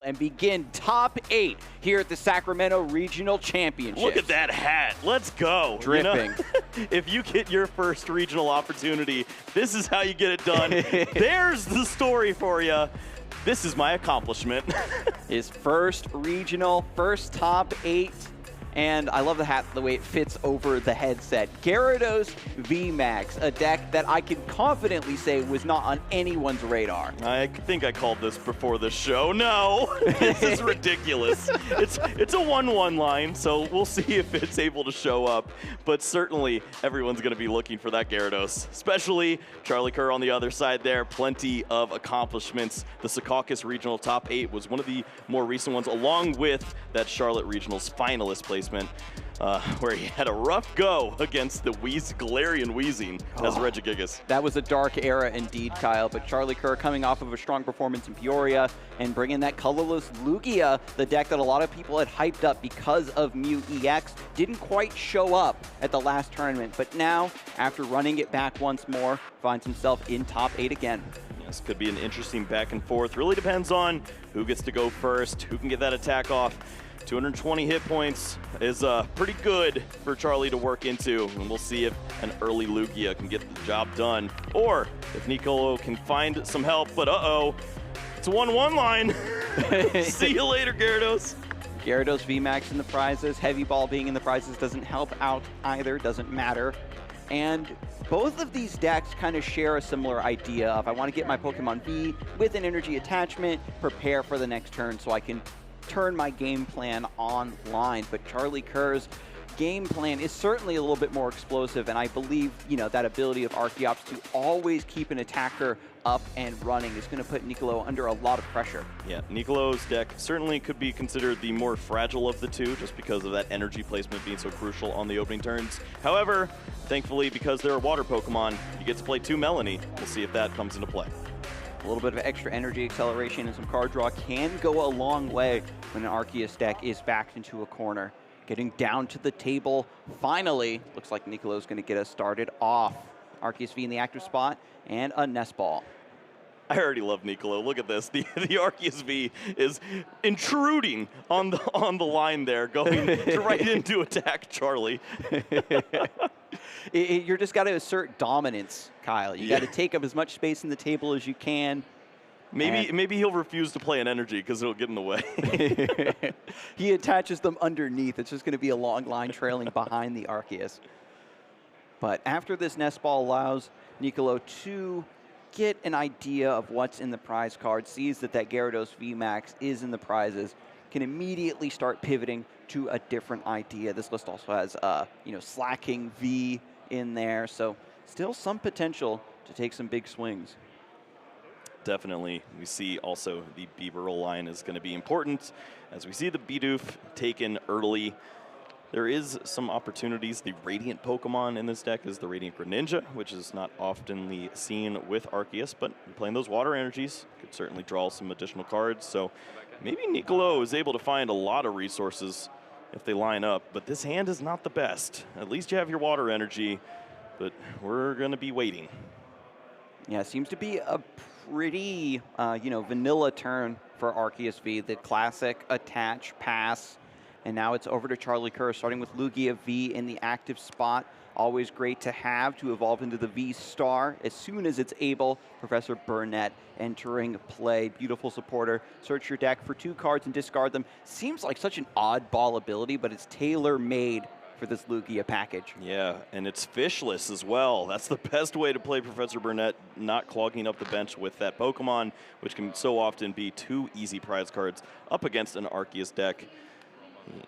and begin top 8 here at the Sacramento Regional Championship. Look at that hat. Let's go. Dripping. You know, if you get your first regional opportunity, this is how you get it done. There's the story for you. This is my accomplishment. His first regional, first top 8. And I love the hat, the way it fits over the headset. Gyarados VMAX, a deck that I can confidently say was not on anyone's radar. I think I called this before the show. No, this is ridiculous. It's a 1-1 line, so we'll see if it's able to show up. But certainly, everyone's going to be looking for that Gyarados, especially Charlie Kerr on the other side there. Plenty of accomplishments. The Secaucus Regional Top 8 was one of the more recent ones, along with that Charlotte Regionals finalist placement. Where he had a rough go against the Galarian Weezing as Regigigas. That was a dark era indeed, Kyle, but Charlie Kerr coming off of a strong performance in Peoria and bringing that colorless Lugia, the deck that a lot of people had hyped up because of Mew EX, didn't quite show up at the last tournament, but now, after running it back once more, finds himself in top 8 again. This could be an interesting back and forth. Really depends on who gets to go first, who can get that attack off. 220 hit points is pretty good for Charlie to work into, and we'll see if an early Lugia can get the job done, or if Nicolo can find some help, but it's a 1-1 line. See you later, Gyarados. Gyarados VMAX in the prizes, Heavy Ball being in the prizes doesn't help out either, doesn't matter. And both of these decks kind of share a similar idea of I want to get my Pokemon V with an energy attachment, prepare for the next turn so I can turn my game plan online. But Charlie Kerr's game plan is certainly a little bit more explosive, and I believe, you know, that ability of Archeops to always keep an attacker up and running is going to put Nicolo under a lot of pressure. Yeah, Nicolo's deck certainly could be considered the more fragile of the two, just because of that energy placement being so crucial on the opening turns. However, thankfully, because they're a water Pokemon, you get to play 2 Melanie. We'll see if that comes into play. A little bit of extra energy acceleration and some card draw can go a long way when an Arceus deck is backed into a corner. Getting down to the table, finally, looks like Nicolo's going to get us started off. Arceus V in the active spot and a Nest Ball. I already love Nicolo. Look at this. The Arceus V is intruding on the line there, going right into attack Charlie. You're just got to assert dominance, Kyle. You got to take up as much space in the table as you can. Maybe he'll refuse to play an energy because it'll get in the way. He attaches them underneath. It's just going to be a long line trailing behind the Arceus. But after this Nest Ball allows Nicolo to get an idea of what's in the prize card, sees that Gyarados VMAX is in the prizes, can immediately start pivoting to a different idea. This list also has, Slacking V in there, so still some potential to take some big swings. Definitely. We see also the Bibarel line is going to be important. As we see the Bidoof taken early, there is some opportunities. The Radiant Pokemon in this deck is the Radiant Greninja, which is not oftenly seen with Arceus, but playing those water energies could certainly draw some additional cards. So maybe Nicolo is able to find a lot of resources if they line up, but this hand is not the best. At least you have your water energy, but we're going to be waiting. Yeah, it seems to be a pretty, vanilla turn for Arceus V. The classic attach, pass, and now it's over to Charlie Kerr, starting with Lugia V in the active spot. Always great to have to evolve into the V-Star as soon as it's able. Professor Burnett entering play. Beautiful supporter. Search your deck for 2 cards and discard them. Seems like such an oddball ability, but it's tailor-made for this Lugia package. Yeah, and it's fishless as well. That's the best way to play Professor Burnett, not clogging up the bench with that Pokemon, which can so often be 2 easy prize cards up against an Arceus deck.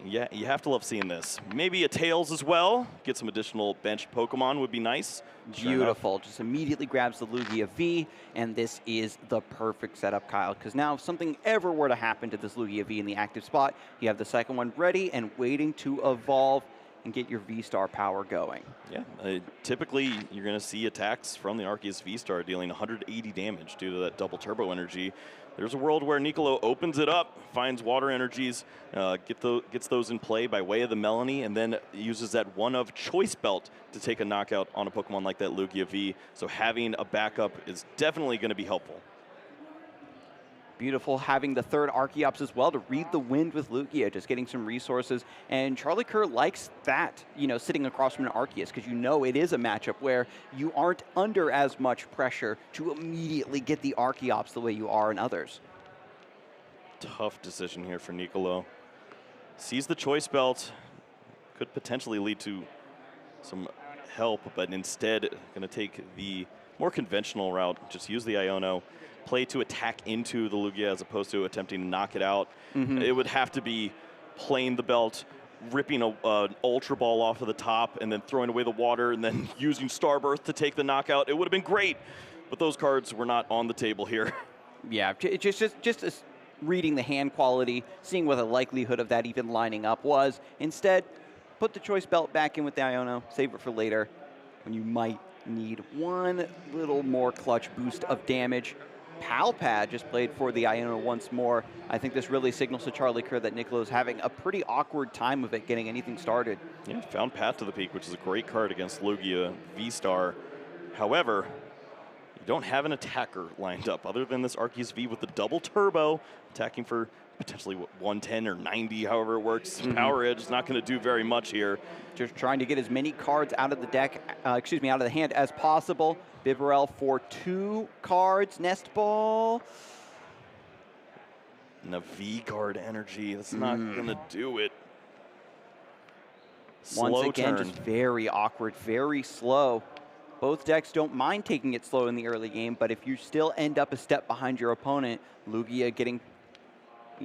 Yeah, you have to love seeing this. Maybe a Tails as well. Get some additional bench Pokemon would be nice. Beautiful. Just immediately grabs the Lugia V, and this is the perfect setup, Kyle, because now if something ever were to happen to this Lugia V in the active spot, you have the second one ready and waiting to evolve and get your V-Star power going. Yeah, typically you're going to see attacks from the Arceus V-Star dealing 180 damage due to that double turbo energy. There's a world where Nicolo opens it up, finds water energies, gets those in play by way of the Melanie, and then uses that one-of choice belt to take a knockout on a Pokemon like that Lugia V. So having a backup is definitely going to be helpful. Beautiful having the third Archeops as well to read the wind with Lugia, just getting some resources. And Charlie Kerr likes that, sitting across from an Arceus, because it is a matchup where you aren't under as much pressure to immediately get the Archeops the way you are in others. Tough decision here for Nicolo. Sees the choice belt, could potentially lead to some help, but instead going to take the more conventional route, just use the Iono, play to attack into the Lugia as opposed to attempting to knock it out. It would have to be playing the belt, ripping an Ultra Ball off of the top, and then throwing away the water, and then using Starbirth to take the knockout. It would have been great, but those cards were not on the table here. Yeah, just reading the hand quality, seeing what the likelihood of that even lining up was. Instead, put the choice belt back in with the Iono, save it for later when you might need one little more clutch boost of damage. Palpad just played for the Iono once more. I think this really signals to Charlie Kerr that Nicolo's having a pretty awkward time of it getting anything started. Yeah, found Path to the Peak, which is a great card against Lugia V-Star. However, you don't have an attacker lined up other than this Arceus V with the double turbo, attacking for potentially 110 or 90, however it works. Power Edge is not going to do very much here. Just trying to get as many cards out of the deck, out of the hand as possible. Bibarel for 2 cards. Nest Ball. And a V-Guard energy, that's not going to do it. Once again, turn. just very awkward, very slow. Both decks don't mind taking it slow in the early game, but if you still end up a step behind your opponent, Lugia getting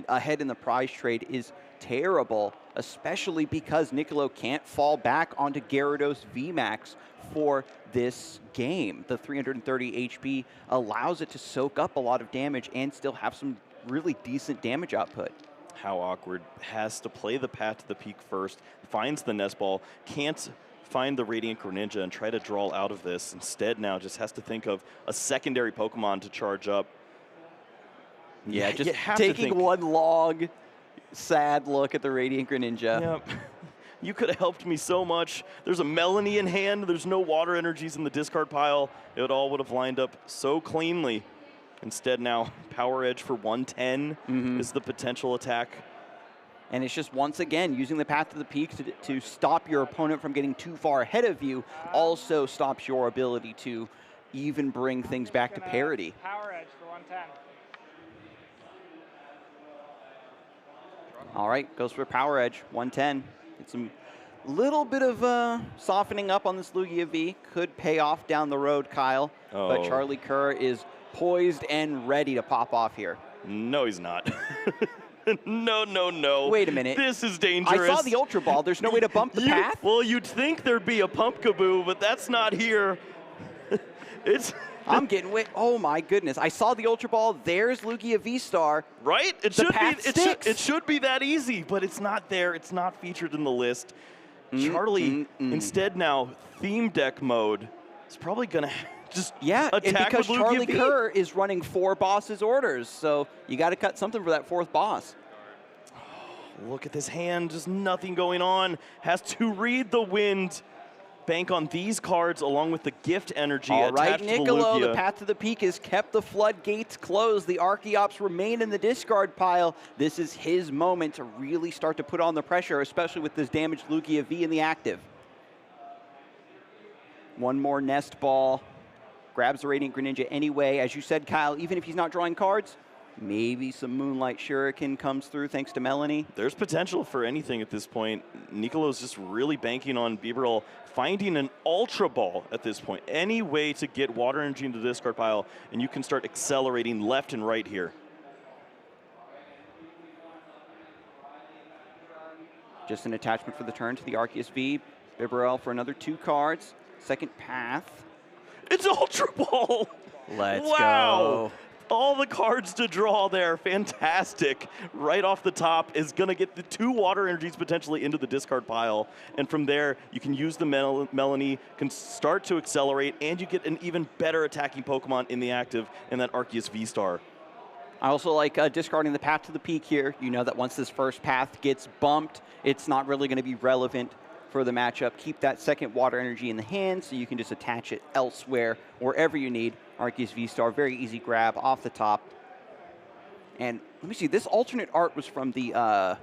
ahead in the prize trade is terrible, especially because Nicolo can't fall back onto Gyarados VMAX for this game. The 330 HP allows it to soak up a lot of damage and still have some really decent damage output. How awkward. Has to play the Path to the Peak first, finds the Nest Ball, can't find the Radiant Greninja and try to draw out of this. Instead now just has to think of a secondary Pokemon to charge up. Yeah, just taking one long, sad look at the Radiant Greninja. Yep. You could have helped me so much. There's a Melanie in hand. There's no water energies in the discard pile. It all would have lined up so cleanly. Instead now, Power Edge for 110 is the potential attack. And it's just, once again, using the Path to the Peak to stop your opponent from getting too far ahead of you also stops your ability to even bring things back to parity. Power Edge for 110. All right, goes for Power Edge, 110. It's a little bit of softening up on this Lugia V. Could pay off down the road, Kyle. But Charlie Kerr is poised and ready to pop off here. No, he's not. No. Wait a minute. This is dangerous. I saw the Ultra Ball. There's no way to bump the path? Well, you'd think there'd be a Pumpkaboo, but that's not here. I'm getting wet. Oh my goodness. I saw the Ultra Ball. There's Lugia V-Star. Right? It should be that easy, but it's not there. It's not featured in the list. Charlie, instead now, theme deck mode is probably going to just attack and because with Lugia Charlie V. Kerr is running 4 bosses orders, so you got to cut something for that 4th boss. Look at this hand, just nothing going on. Has to read the wind. Bank on these cards along with the gift energy attached to the Lugia. All right, Nicolo, the Path to the Peak has kept the floodgates closed. The Archeops remain in the discard pile. This is his moment to really start to put on the pressure, especially with this damaged Lugia V in the active. One more Nest Ball. Grabs the Radiant Greninja anyway. As you said, Kyle, even if he's not drawing cards, maybe some Moonlight Shuriken comes through thanks to Melanie. There's potential for anything at this point. Nicolo's just really banking on Bibarel finding an Ultra Ball at this point. Any way to get water energy into the discard pile, and you can start accelerating left and right here. Just an attachment for the turn to the Arceus V. Bibarel for another 2 cards. Second Path. It's Ultra Ball! Let's go. go. All the cards to draw there, fantastic. Right off the top is gonna get the 2 water energies potentially into the discard pile. And from there, you can use the Melanie, can start to accelerate, and you get an even better attacking Pokemon in the active in that Arceus V-Star. I also like discarding the Path to the Peak here. You know that once this first path gets bumped, it's not really gonna be relevant for the matchup. Keep that second water energy in the hand so you can just attach it elsewhere, wherever you need. Arceus V-Star, very easy grab off the top. And let me see, this alternate art was from the,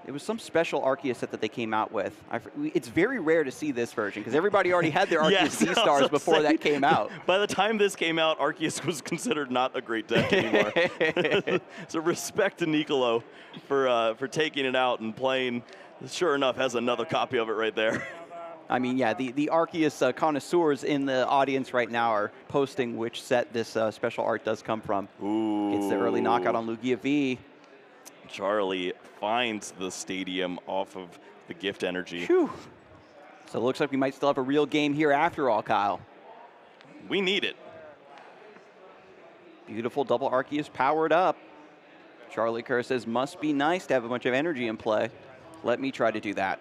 it was some special Arceus set that they came out with. It's very rare to see this version because everybody already had their Arceus Yes, V-Stars before that came out. By the time this came out, Arceus was considered not a great deck anymore. So respect to Nicolo for taking it out and playing. Sure enough, has another copy of it right there. I mean, yeah, the Arceus connoisseurs in the audience right now are posting which set this special art does come from. Ooh. It's the early knockout on Lugia V. Charlie finds the stadium off of the gift energy. Whew. So it looks like we might still have a real game here after all, Kyle. We need it. Beautiful double Arceus powered up. Charlie Kerr says, must be nice to have a bunch of energy in play. Let me try to do that.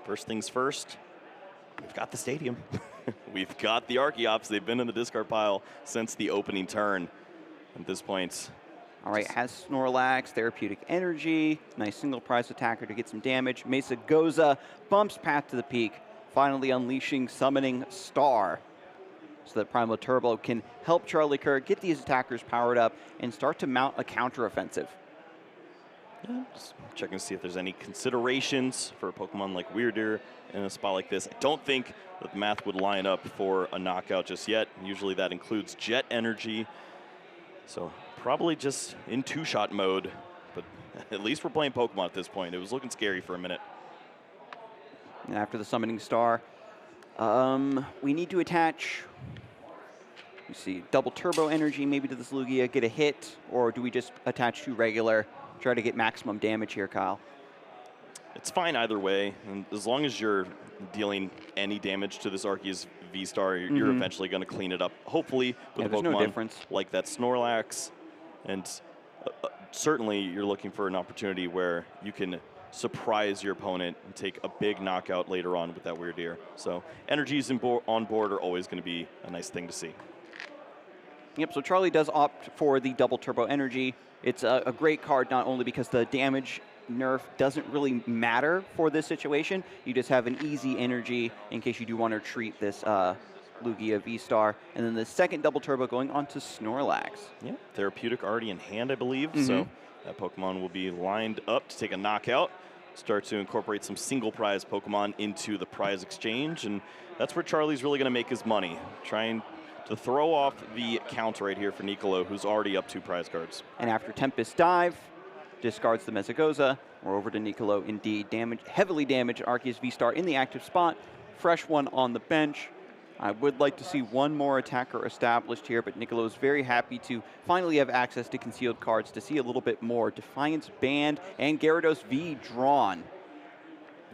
First things first, we've got the stadium. We've got the Archeops. They've been in the discard pile since the opening turn. At this point. All right, has Snorlax, Therapeutic Energy, nice single prize attacker to get some damage. Mesa Goza bumps Path to the Peak, finally unleashing Summoning Star so that Primal Turbo can help Charlie Kerr get these attackers powered up and start to mount a counteroffensive. Yeah, just checking to see if there's any considerations for a Pokemon like Weirdeer in a spot like this. I don't think that the math would line up for a knockout just yet. Usually that includes Jet Energy. So probably just in two-shot mode, but at least we're playing Pokemon at this point. It was looking scary for a minute. And after the Summoning Star, we need to attach, you see, double Turbo Energy maybe to this Lugia, get a hit, or do we just attach to regular, try to get maximum damage here, Kyle? It's fine either way, and as long as you're dealing any damage to this Arceus V-Star, you're eventually going to clean it up, hopefully, with a Pokemon no difference. Like that Snorlax. And certainly you're looking for an opportunity where you can surprise your opponent and take a big knockout later on with that Weirdeer. So energies on board are always going to be a nice thing to see. Yep, so Charlie does opt for the double Turbo Energy. It's a great card not only because the damage nerf doesn't really matter for this situation. You just have an easy energy in case you do want to treat this Lugia V-Star. And then the second double Turbo going on to Snorlax. Yeah, Therapeutic already in hand, I believe. So that Pokemon will be lined up to take a knockout. Start to incorporate some single prize Pokemon into the prize exchange. And that's where Charlie's really going to make his money. Trying to throw off the count right here for Nicolo, who's already up 2 prize cards. And after Tempest Dive, discards the Mesagoza. We're over to Nicolo indeed. Heavily damaged Arceus V-Star in the active spot. Fresh one on the bench. I would like to see one more attacker established here, but Nicolo is very happy to finally have access to concealed cards to see a little bit more. Defiance banned and Gyarados V drawn.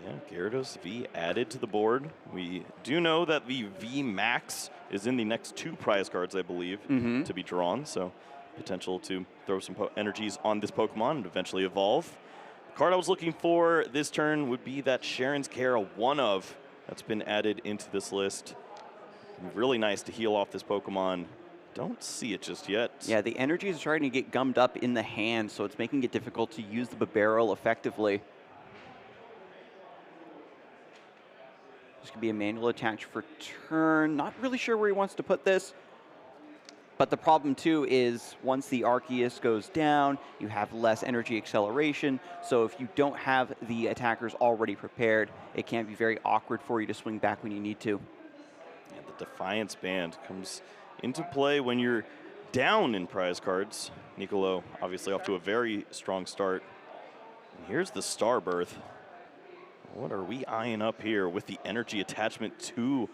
Yeah, Gyarados V added to the board. We do know that the V Max is in the next 2 prize cards, I believe, to be drawn. So potential to throw some energies on this Pokemon and eventually evolve. The card I was looking for this turn would be that Sharon's Care, one of, that's been added into this list. Really nice to heal off this Pokemon. Don't see it just yet. Yeah, the energy is starting to get gummed up in the hand, so it's making it difficult to use the Bibarel effectively. This could be a manual attach for turn. Not really sure where he wants to put this. But the problem, too, is once the Arceus goes down, you have less energy acceleration. So if you don't have the attackers already prepared, it can be very awkward for you to swing back when you need to. Yeah, the Defiance Band comes into play when you're down in prize cards. Nicolo obviously off to a very strong start. And here's the Starbirth. What are we eyeing up here with the energy attachment to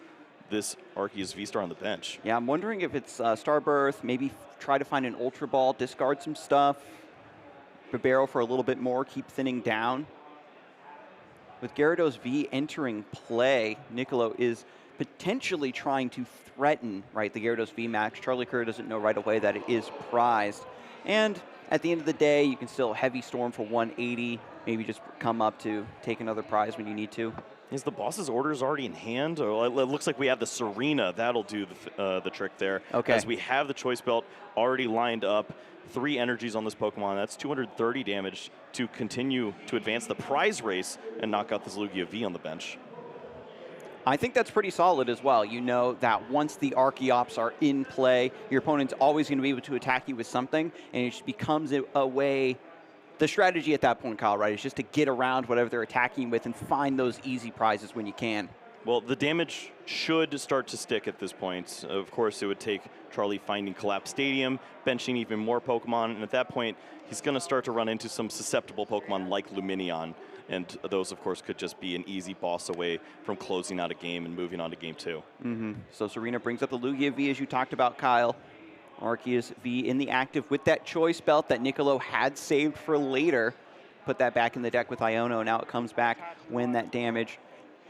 this Arceus V-Star on the bench? Yeah, I'm wondering if it's Starbirth, maybe try to find an Ultra Ball, discard some stuff, Bibarel for a little bit more, keep thinning down. With Gyarados V entering play, Nicolo is potentially trying to threaten, right, the Gyarados V Max. Charlie Kerr doesn't know right away that it is prized. And at the end of the day, you can still Heavy Storm for 180, maybe just come up to take another prize when you need to. Is the boss's orders already in hand? Or it looks like we have the Serena. That'll do the trick there. Okay. As we have the Choice Belt already lined up. 3 energies on this Pokemon. That's 230 damage to continue to advance the prize race and knock out this Lugia V on the bench. I think that's pretty solid as well. You know that once the Archeops are in play, your opponent's always going to be able to attack you with something, and it just becomes a way. The strategy at that point, Kyle, right, is just to get around whatever they're attacking you with and find those easy prizes when you can. Well, the damage should start to stick at this point. Of course, it would take Charlie finding Collapse Stadium, benching even more Pokemon, and at that point, he's going to start to run into some susceptible Pokemon like Lumineon, and those, of course, could just be an easy boss away from closing out a game and moving on to game 2. So Serena brings up the Lugia V, as you talked about, Kyle. Arceus V in the active with that choice belt that Niccolo had saved for later. Put that back in the deck with Iono. Now it comes back when that damage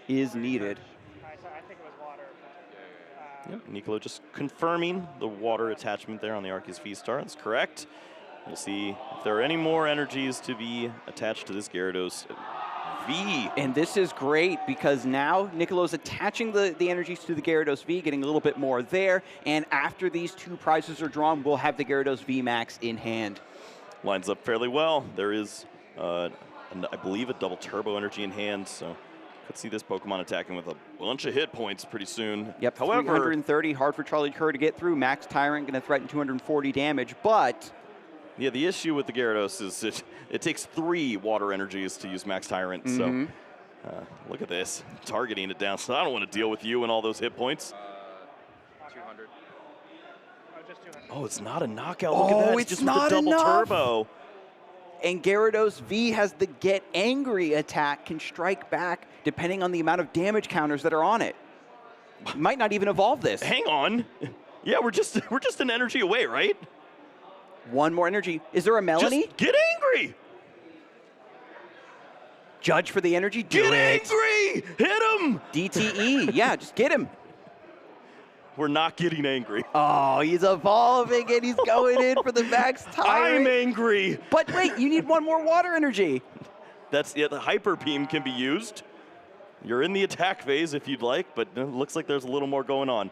is needed. I think it was water. Yep, Niccolo just confirming the water attachment there on the Arceus V-Star. That's correct. We'll see if there are any more energies to be attached to this Gyarados V. And this is great because now Niccolo's attaching the energies to the Gyarados V, getting a little bit more there. And after these two prizes are drawn, we'll have the Gyarados V Max in hand. Lines up fairly well. There is, I believe, a double turbo energy in hand, so could see this Pokemon attacking with a bunch of hit points pretty soon. Yep, however, 330, hard for Charlie Kerr to get through. Max Tyrant going to threaten 240 damage, but yeah, the issue with the Gyarados is it takes 3 water energies to use Max Tyrant. So look at this, targeting it down. So I don't want to deal with you and all those hit points. 200. Oh, just 200. Oh, it's not a knockout. Look at that. It's just not with the double enough. turbo. And Gyarados V has the Get Angry attack, can strike back depending on the amount of damage counters that are on it. Might not even evolve this. Hang on. Yeah, we're just an energy away, right? One more energy. Is there a Melanie? Just get angry. Judge for the energy. Do Get it. angry. Hit him. DTE. Yeah, just get him. We're not getting angry. Oh, he's evolving and he's going in for the Max Tyrant. I'm angry. But wait, you need one more water energy. That's it. The Hyper Beam can be used. You're in the attack phase if you'd like, but it looks like there's a little more going on.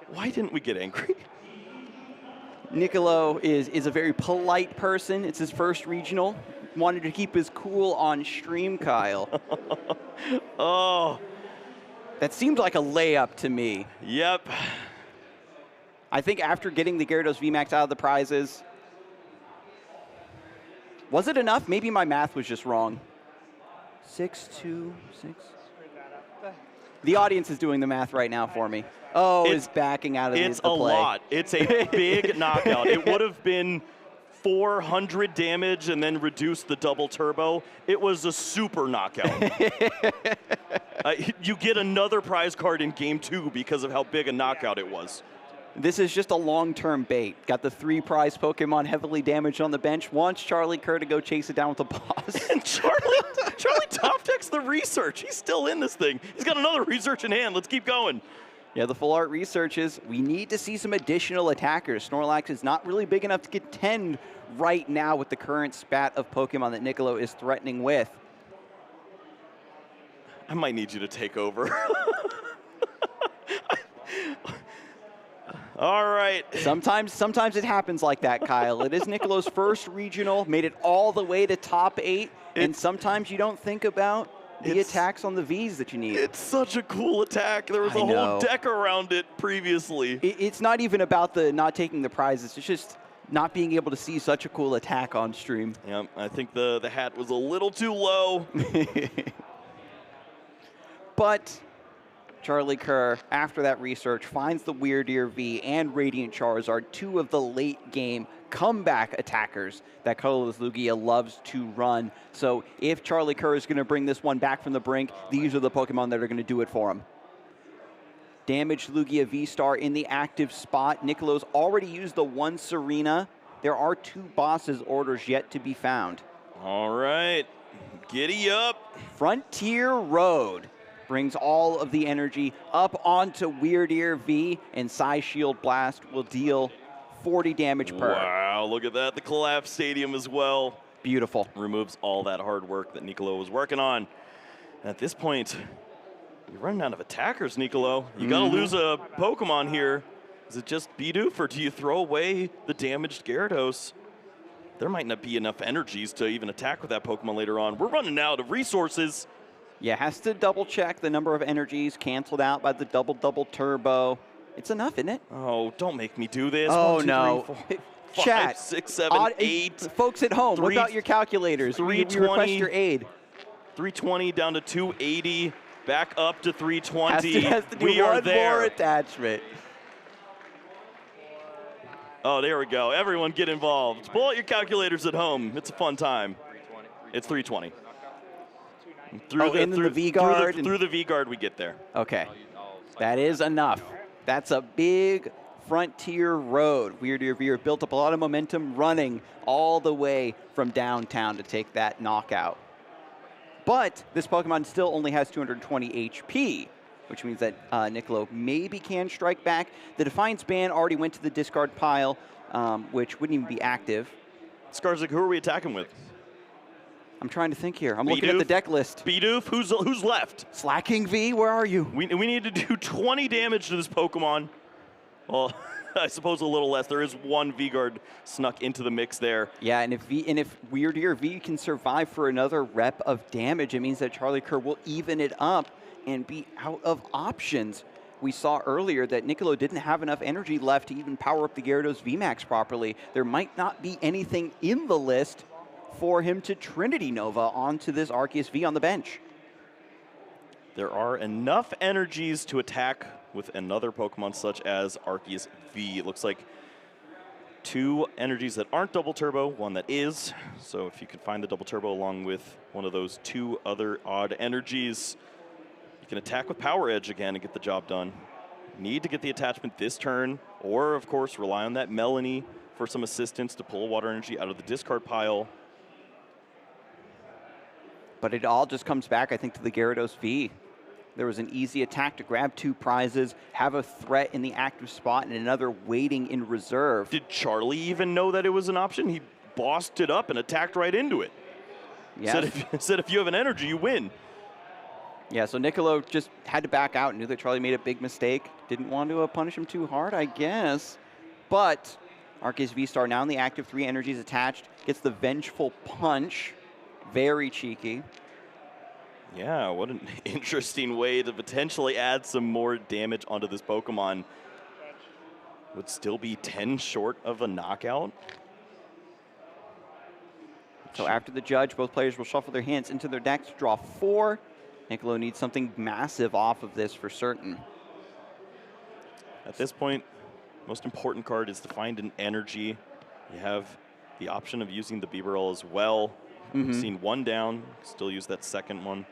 Why didn't we get angry? Niccolo is a very polite person. It's his first regional. Wanted to keep his cool on stream, Kyle. Oh. That seemed like a layup to me. Yep. I think after getting the Gyarados VMAX out of the prizes, was it enough? Maybe my math was just wrong. 6, 2, 6. Screwed that up. The audience is doing the math right now for me. Oh, it's backing out of the play. It's a lot. It's a big knockout. It would have been 400 damage and then reduce the double turbo. It was a super knockout. You get another prize card in game 2 because of how big a knockout it was. This is just a long-term bait. Got the 3 prize Pokemon heavily damaged on the bench. Wants Charlie Kerr to go chase it down with the boss. And Charlie top decks the research. He's still in this thing. He's got another research in hand. Let's keep going. Yeah, the full art research is we need to see some additional attackers. Snorlax is not really big enough to contend right now with the current spat of Pokemon that Niccolo is threatening with. I might need you to take over. All right. Sometimes it happens like that, Kyle. It is Niccolo's first regional, made it all the way to top 8, and sometimes you don't think about the attacks on the Vs that you need. It's such a cool attack. There was a whole deck around it previously. It's not even about the not taking the prizes. It's just not being able to see such a cool attack on stream. Yeah, I think the hat was a little too low. But Charlie Kerr, after that research, finds the Weirdeer V and Radiant Charizard, 2 of the late game comeback attackers that Colorless Lugia loves to run. So if Charlie Kerr is going to bring this one back from the brink, these are the Pokemon that are going to do it for him. Damaged Lugia V-Star in the active spot. Niccolo's already used the 1 Serena. There are 2 bosses orders yet to be found. All right, giddy up. Frontier Road brings all of the energy up onto Weirdeer V, and Psy Shield Blast will deal 40 damage per. Wow, look at that. The Collapse Stadium as well. Beautiful. Removes all that hard work that Niccolo was working on. And at this point, you're running out of attackers, Niccolo. You got to lose a Pokemon here. Is it just Bidoof, or do you throw away the damaged Gyarados? There might not be enough energies to even attack with that Pokemon later on. We're running out of resources. Yeah, has to double check the number of energies canceled out by the double turbo. It's enough, isn't it? Oh, don't make me do this. Oh, 1, 2, no. 3, 4, Chat. 5, 6, 7, 8. Folks at home, whip out your calculators. We request 320. your aid. 320 down to 280. Back up to 320. Has to do we one are there. more attachment. Oh, there we go. Everyone get involved. Pull out your calculators at home. It's a fun time. It's 320. In the V-Guard. Through the V-Guard, we get there. Okay. That is enough. That's a big frontier road. Weird Veer built up a lot of momentum running all the way from downtown to take that knockout. But this Pokemon still only has 220 HP, which means that Niccolo maybe can strike back. The Defiance Ban already went to the discard pile, which wouldn't even be active. Skarzik, who are we attacking with? I'm trying to think here. I'm looking at the deck list. Bidoof, who's left? Slacking V, where are you? We need to do 20 damage to this Pokemon. Well, I suppose a little less. There is one V-Guard snuck into the mix there. Yeah, and if Weird V can survive for another rep of damage, it means that Charlie Kerr will even it up and be out of options. We saw earlier that Niccolo didn't have enough energy left to even power up the Gyarados VMAX properly. There might not be anything in the list for him to Trinity Nova onto this Arceus V on the bench. There are enough energies to attack with another Pokemon such as Arceus V. It looks like 2 energies that aren't double turbo, one that is. So if you can find the double turbo along with one of those 2 other odd energies, you can attack with Power Edge again and get the job done. Need to get the attachment this turn, or of course rely on that Melanie for some assistance to pull water energy out of the discard pile. But it all just comes back, I think, to the Gyarados V. There was an easy attack to grab 2 prizes, have a threat in the active spot, and another waiting in reserve. Did Charlie even know that it was an option? He bossed it up and attacked right into it. Yes. Said if you have an energy, you win. Yeah, so Niccolo just had to back out, knew that Charlie made a big mistake. Didn't want to punish him too hard, I guess. But Arceus V-Star now in the active, 3 energies attached, gets the Vengeful Punch. Very cheeky. Yeah, what an interesting way to potentially add some more damage onto this Pokemon. Would still be 10 short of a knockout. So after the judge, both players will shuffle their hands into their decks, draw 4. Niccolo needs something massive off of this for certain. At this point, most important card is to find an energy. You have the option of using the Bibarel as well. We've seen 1 down, still use that second one.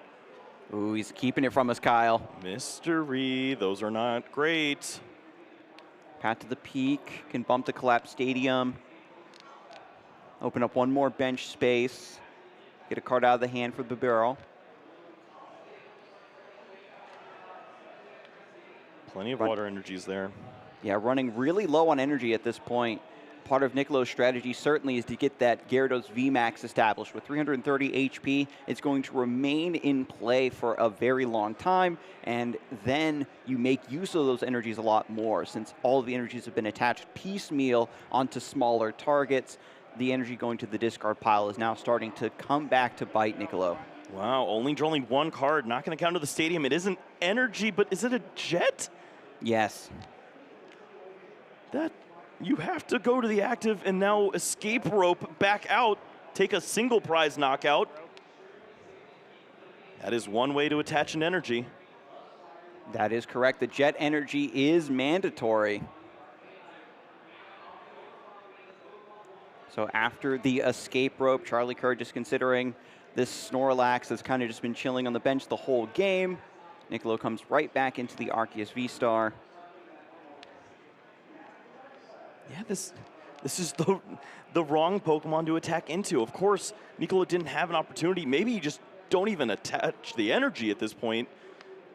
Ooh, he's keeping it from us, Kyle. Mystery, those are not great. Pat to the peak, can bump the Collapse Stadium. Open up 1 more bench space. Get a card out of the hand for the barrel. Plenty of water energies there. Yeah, running really low on energy at this point. Part of Niccolo's strategy certainly is to get that Gyarados VMAX established. With 330 HP, it's going to remain in play for a very long time, and then you make use of those energies a lot more. Since all of the energies have been attached piecemeal onto smaller targets, the energy going to the discard pile is now starting to come back to bite Niccolo. Wow, only drawing 1 card, not going to count to the stadium. It isn't energy, but is it a jet? Yes. That... You have to go to the active and now escape rope back out, take a single prize knockout. That is one way to attach an energy. That is correct. The jet energy is mandatory. So after the escape rope, Charlie Kerr just considering this Snorlax has kind of just been chilling on the bench the whole game. Niccolo comes right back into the Arceus V-Star. Yeah, this is the wrong Pokemon to attack into. Of course, Niccolo didn't have an opportunity. Maybe you just don't even attach the energy at this point.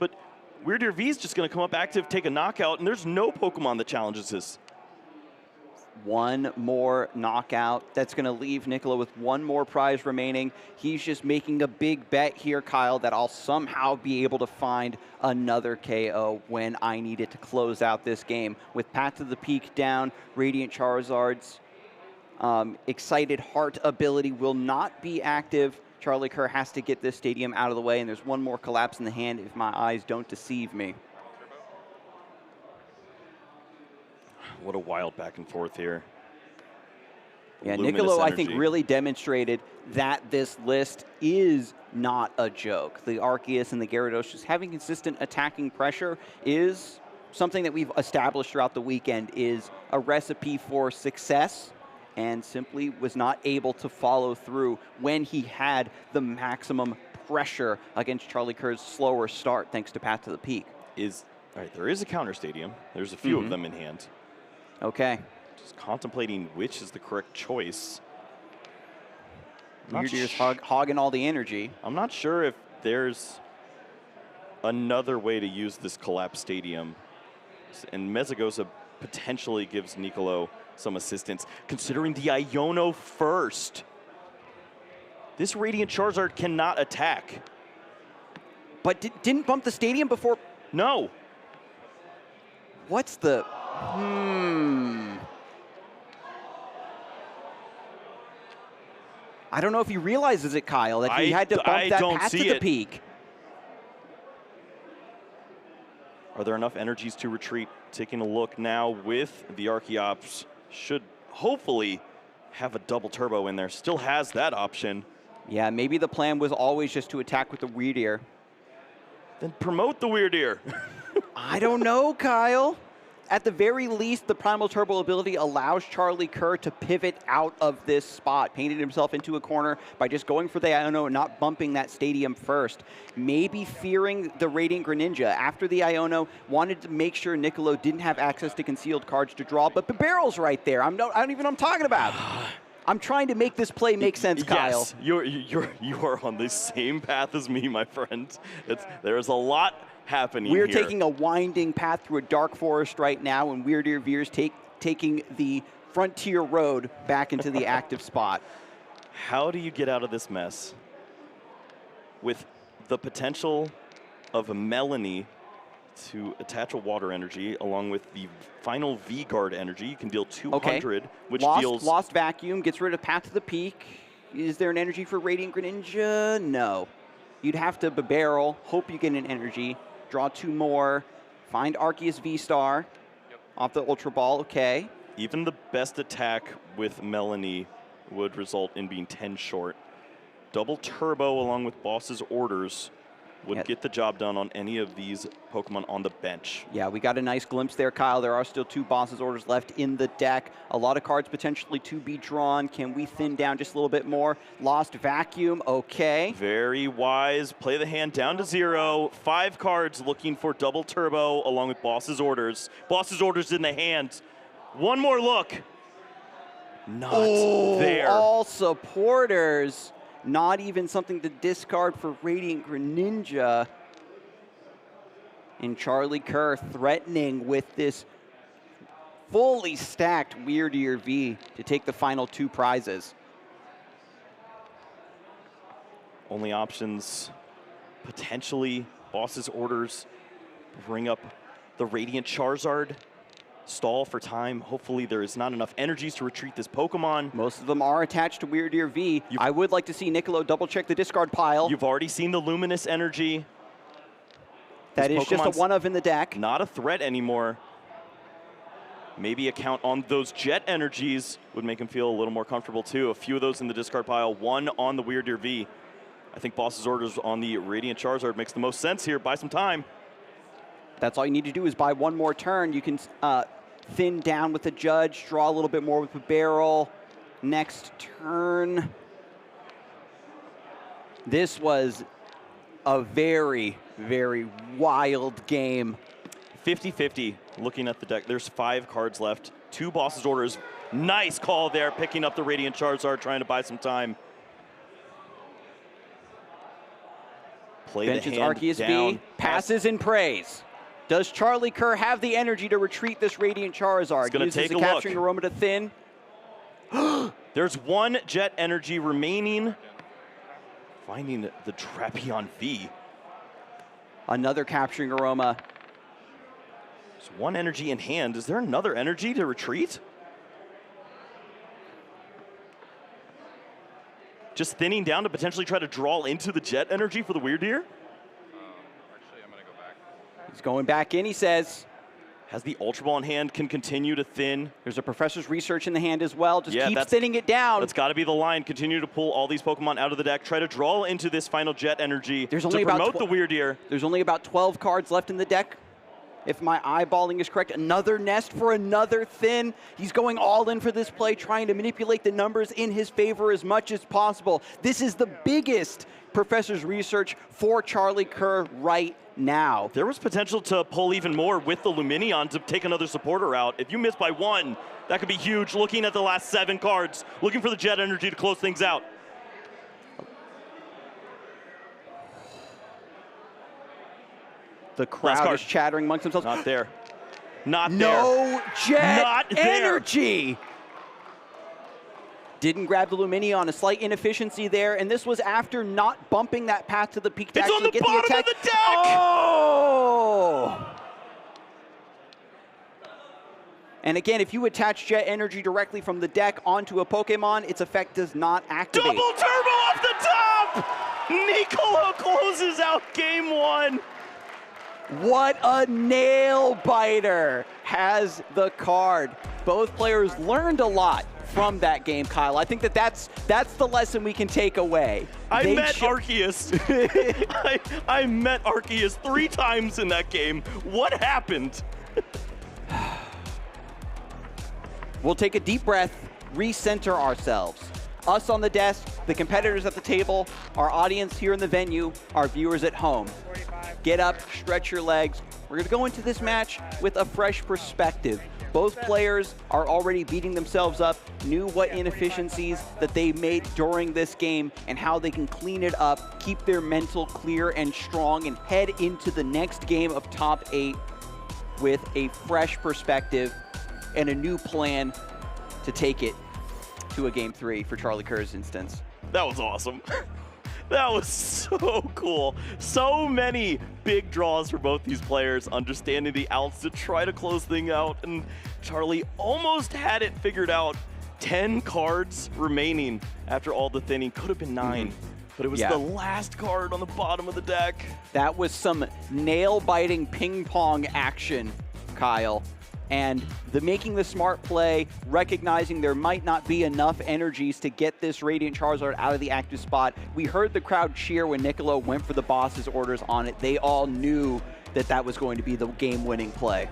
But Weird V is just going to come up active, take a knockout, and there's no Pokemon that challenges this. 1 more knockout. That's going to leave Niccolo with 1 more prize remaining. He's just making a big bet here, Kyle, that I'll somehow be able to find another KO when I need it to close out this game. With Path to the Peak down, Radiant Charizard's Excited Heart ability will not be active Charlie Kerr has to get this stadium out of the way, and there's one more collapse in the hand if my eyes don't deceive me. What a wild back and forth here. Yeah, Luminous Nicolo, I energy. think, really demonstrated that this list is not a joke. The Arceus and the Gyarados just having consistent attacking pressure is something that we've established throughout the weekend is a recipe for success, and simply was not able to follow through when he had the maximum pressure against Charlie Kerr's slower start thanks to Path to the Peak. All right, there is a counter stadium. There's a few of them in hand. Okay. Just contemplating which is the correct choice. Weird Ear's hogging all the energy. I'm not sure if there's another way to use this collapsed stadium. And Mezagoza potentially gives Nicolo some assistance, considering the Iono first. This Radiant Charizard cannot attack. But didn't bump the stadium before? No. What's the... I don't know if he realizes it, Kyle, that he had to bump that Path to the Peak. Are there enough energies to retreat? Taking a look now with the Archeops. Should hopefully have a double turbo in there. Still has that option. Yeah, maybe the plan was always just to attack with the Weird Ear. Then promote the Weird Ear. I don't know, Kyle. At the very least, the Primal Turbo ability allows Charlie Kerr to pivot out of this spot, painted himself into a corner by just going for the Iono and not bumping that stadium first. Maybe fearing the Radiant Greninja. After the Iono, wanted to make sure Nicolo didn't have access to concealed cards to draw, but Barrel's right there. I don't even know what I'm talking about. I'm trying to make this play make sense, Kyle. Yes, you are on the same path as me, my friend. There's a lot happening We're here. taking a winding path through a dark forest right now, and Weird Ear Veer's taking the frontier road back into the active spot. How do you get out of this mess? With the potential of a Melanie to attach a water energy along with the final V-Guard energy, you can deal 200, which deals... Lost Vacuum, gets rid of Path to the Peak. Is there an energy for Radiant Greninja? No. You'd have to barrel, hope you get an energy, draw 2 more, find Arceus V-Star off the Ultra Ball, okay. Even the best attack with Melanie would result in being 10 short. Double Turbo along with Boss's Orders would get the job done on any of these Pokemon on the bench. Yeah, we got a nice glimpse there, Kyle. There are still 2 Boss's Orders left in the deck. A lot of cards potentially to be drawn. Can we thin down just a little bit more? Lost Vacuum, okay. Very wise. Play the hand down to 0. 5 cards looking for Double Turbo along with Boss's Orders. Boss's Orders in the hand. One more look. Not there. All supporters. Not even something to discard for Radiant Greninja. And Charlie Kerr threatening with this fully stacked Weird Ear V to take the final 2 prizes. Only options, potentially Boss's Orders, bring up the Radiant Charizard, stall for time. Hopefully there is not enough energies to retreat this Pokemon. Most of them are attached to Weird Ear V. I would like to see Nicolo double check the discard pile. You've already seen the Luminous energy. That is just a one of in the deck. Not a threat anymore. Maybe a count on those Jet energies would make him feel a little more comfortable too. A few of those in the discard pile, 1 on the Weird Ear V. I think Boss's Orders on the Radiant Charizard makes the most sense here. Buy some time. That's all you need to do is buy 1 more turn. You can thin down with the Judge, draw a little bit more with the Barrel. Next turn. This was a very, very wild game. 50-50 looking at the deck. There's 5 cards left. 2 Boss's Orders. Nice call there, picking up the Radiant Charizard, trying to buy some time. Play Benches the hand Arceus down. V, passes and prays. Does Charlie Kerr have the energy to retreat this Radiant Charizard? Gonna Uses take the a Capturing look. Aroma to thin. There's 1 Jet energy remaining. Finding the Drapion V. Another Capturing Aroma. There's 1 energy in hand. Is there another energy to retreat? just thinning down to potentially try to draw into the jet energy for the Weird Deer? Actually, I'm going to go back. He's going back in, he says. Has the Ultra Ball in hand, can continue to thin. There's a Professor's Research in the hand as well. Just Yeah, keep that's- thinning it down. That's got to be the line. Continue to pull all these Pokemon out of the deck. Try to draw into this final jet energy There's to only about promote the Weird Deer. There's only about 12 cards left in the deck. If my eyeballing is correct, another nest for another thin. He's going all in for this play, trying to manipulate the numbers in his favor as much as possible. This is the biggest Professor's Research for Charlie Kerr right now. There was potential to pull even more with the Lumineon to take another supporter out. If you miss by one, that could be huge. Looking at the last 7 cards, looking for the jet energy to close things out. The crowd card. is chattering amongst themselves. Not there. Not there. No jet Not there. energy. Didn't grab the Lumineon, a slight inefficiency there, and this was after not bumping that path to the peak to It's on actually the get bottom the attack. of the deck! Oh! And again, if you attach jet energy directly from the deck onto a Pokemon, its effect does not activate. Double turbo off the top! Nicolo closes out game 1. What a nail biter has the card. Both players learned a lot from that game, Kyle. I think that's the lesson we can take away. I They met cho- Arceus. I met Arceus 3 times in that game. What happened? We'll take a deep breath, recenter ourselves. Us on the desk, the competitors at the table, our audience here in the venue, our viewers at home. 45. Get up, stretch your legs. We're going to go into this match with a fresh perspective. Both players are already beating themselves up, knew what inefficiencies that they made during this game and how they can clean it up, keep their mental clear and strong, and head into the next game of top 8 with a fresh perspective and a new plan to take it to a game 3 for Charlie Kerr's instance. That was awesome. That was so cool. So many big draws for both these players, understanding the outs to try to close things out, and Charlie almost had it figured out. 10 cards remaining after all the thinning. Could have been 9, but it was Yeah. the last card on the bottom of the deck. That was some nail-biting ping pong action, Kyle. And the making the smart play, recognizing there might not be enough energies to get this Radiant Charizard out of the active spot. We heard the crowd cheer when Nicolo went for the boss's orders on it. They all knew that that was going to be the game-winning play.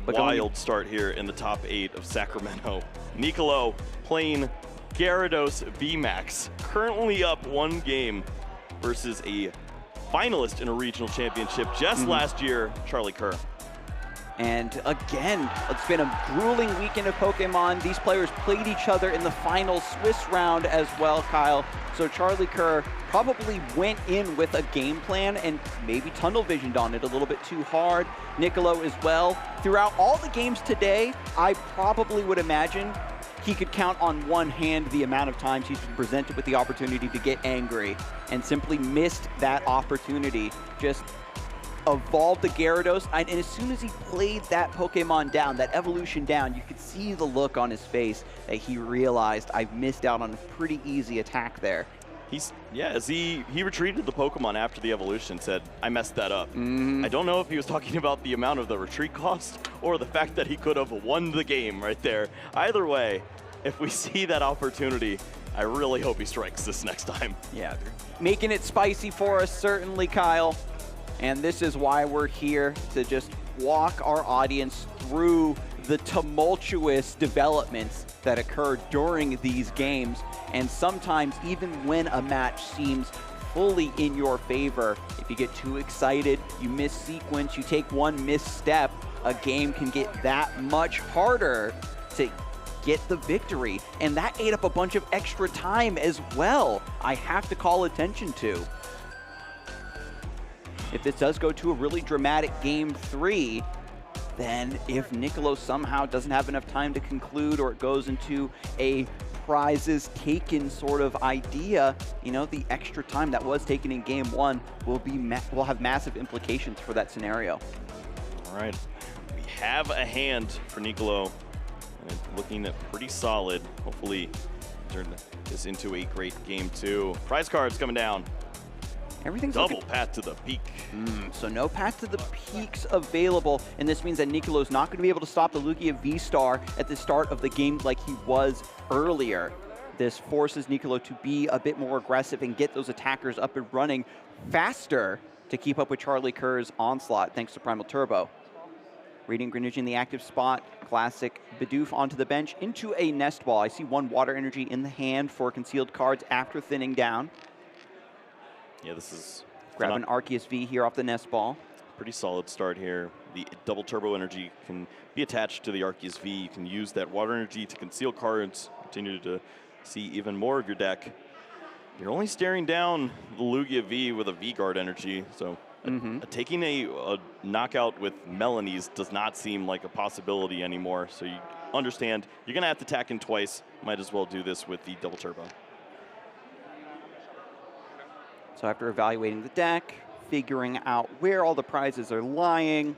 But Wild start here in the top 8 of Sacramento. Nicolo playing Gyarados VMAX, currently up 1 game versus a finalist in a regional championship just last year, Charlie Kerr. And again, it's been a grueling weekend of Pokemon. These players played each other in the final Swiss round as well, Kyle. So Charlie Kerr probably went in with a game plan and maybe tunnel visioned on it a little bit too hard. Nicolo as well. Throughout all the games today, I probably would imagine he could count on one hand the amount of times he's been presented with the opportunity to get angry and simply missed that opportunity. Just evolved the Gyarados, and as soon as he played that Pokemon down, that evolution down, you could see the look on his face that he realized I've missed out on a pretty easy attack there. As he retreated the Pokemon after the evolution, said, I messed that up. I don't know if he was talking about the amount of the retreat cost or the fact that he could have won the game right there. Either way, if we see that opportunity, I really hope he strikes this next time. Yeah, making it spicy for us, certainly, Kyle. And this is why we're here, to just walk our audience through the tumultuous developments that occur during these games. And sometimes even when a match seems fully in your favor, if you get too excited, you miss sequence, you take one misstep, a game can get that much harder to get the victory. And that ate up a bunch of extra time as well, I have to call attention to. If this does go to a really dramatic game 3, then if Nicolo somehow doesn't have enough time to conclude, or it goes into a prizes taken sort of idea, you know, the extra time that was taken in game 1 will have massive implications for that scenario. All right, we have a hand for Nicolo, and it's looking pretty solid. Hopefully turn this into a great game too. Prize cards coming down. Everything's Double looking- path to the peak. So no path to the peaks available, and this means that Nicolo's not going to be able to stop the Lugia V-Star at the start of the game like he was earlier. This forces Nicolo to be a bit more aggressive and get those attackers up and running faster to keep up with Charlie Kerr's onslaught, thanks to Primal Turbo. Radiant Greninja in the active spot, classic Bidoof onto the bench into a Nest Ball. I see one Water Energy in the hand for concealed cards after thinning down. Yeah, this is Grab an Arceus V here off the Nest Ball. pretty solid start here. The double turbo energy can be attached to the Arceus V. You can use that water energy to conceal cards, continue to see even more of your deck. You're only staring down the Lugia V with a V-Guard energy, so taking a knockout with Melanie's does not seem like a possibility anymore. So you understand you're going to have to attack in twice. Might as well do this with the double turbo. So after evaluating the deck, figuring out where all the prizes are lying,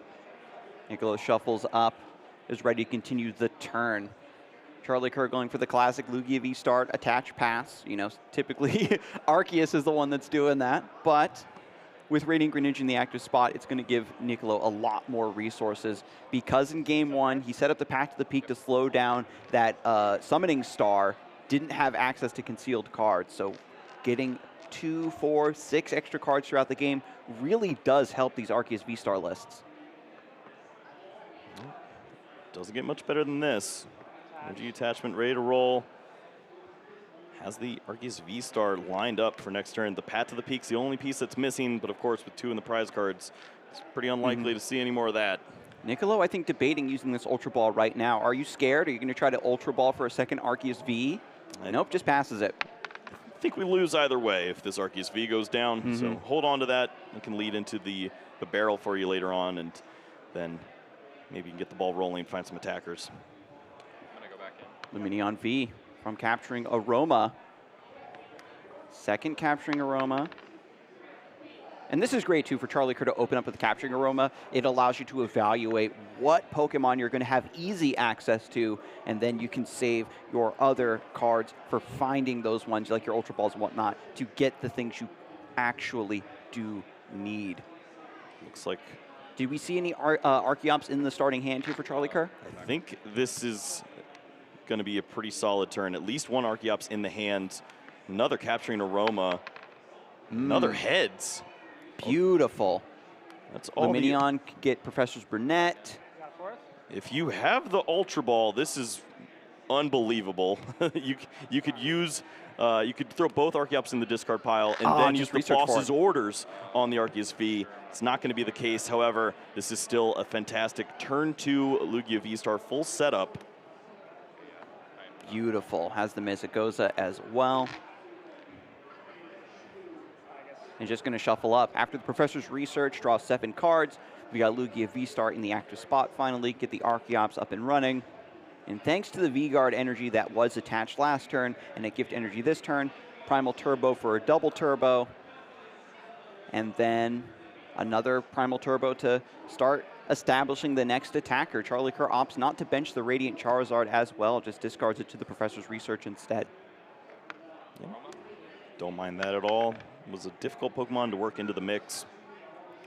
Nicolo shuffles up, is ready to continue the turn. Charlie Kerr going for the classic Lugia V start, attach, pass. You know, typically Arceus is the one that's doing that, but with Radiant Greninja in the active spot, it's going to give Nicolo a lot more resources because in game one, he set up the path to the peak to slow down that summoning star, didn't have access to concealed cards, so getting 2, 4, 6 extra cards throughout the game really does help these Arceus V-Star lists. Doesn't get much better than this. Energy attachment ready to roll. Has the Arceus V-Star lined up for next turn. The path to the peak's the only piece that's missing, but of course with 2 in the prize cards, it's pretty unlikely to see any more of that. Nicolo, I think, debating using this Ultra Ball right now. Are you scared? Are you going to try to Ultra Ball for a second Arceus V? Nope, just passes it. I think we lose either way if this Arceus V goes down, so hold on to that. It can lead into the barrel for you later on, and then maybe you can get the ball rolling and find some attackers. I'm going to go back in. Lumineon V from capturing Aroma. Second capturing Aroma. And this is great, too, for Charlie Kerr to open up with capturing Aroma. It allows you to evaluate what Pokemon you're going to have easy access to, and then you can save your other cards for finding those ones, like your Ultra Balls and whatnot, to get the things you actually do need. Looks like... Did we see any Archeops in the starting hand, too, for Charlie Kerr? I think this is going to be a pretty solid turn. At least one Archeops in the hand. Another capturing Aroma. Another Heads. Beautiful. That's all. Lumineon could get Professor's Brunette. Got fourth? If you have the Ultra Ball, this is unbelievable. you could use, you could throw both Archeops in the discard pile and then use the boss's orders on the Arceus V. It's not going to be the case. However, this is still a fantastic turn 2 Lugia V-Star full setup. Beautiful. Has the Mizagoza as well. And just going to shuffle up. After the Professor's Research, draw 7 cards. We got Lugia V-Star in the active spot finally. Get the Archeops up and running. And thanks to the V-Guard energy that was attached last turn and a Gift Energy this turn, Primal Turbo for a double turbo. And then another Primal Turbo to start establishing the next attacker. Charlie Kerr opts not to bench the Radiant Charizard as well, just discards it to the Professor's Research instead. Yeah. Don't mind that at all. It was a difficult Pokemon to work into the mix.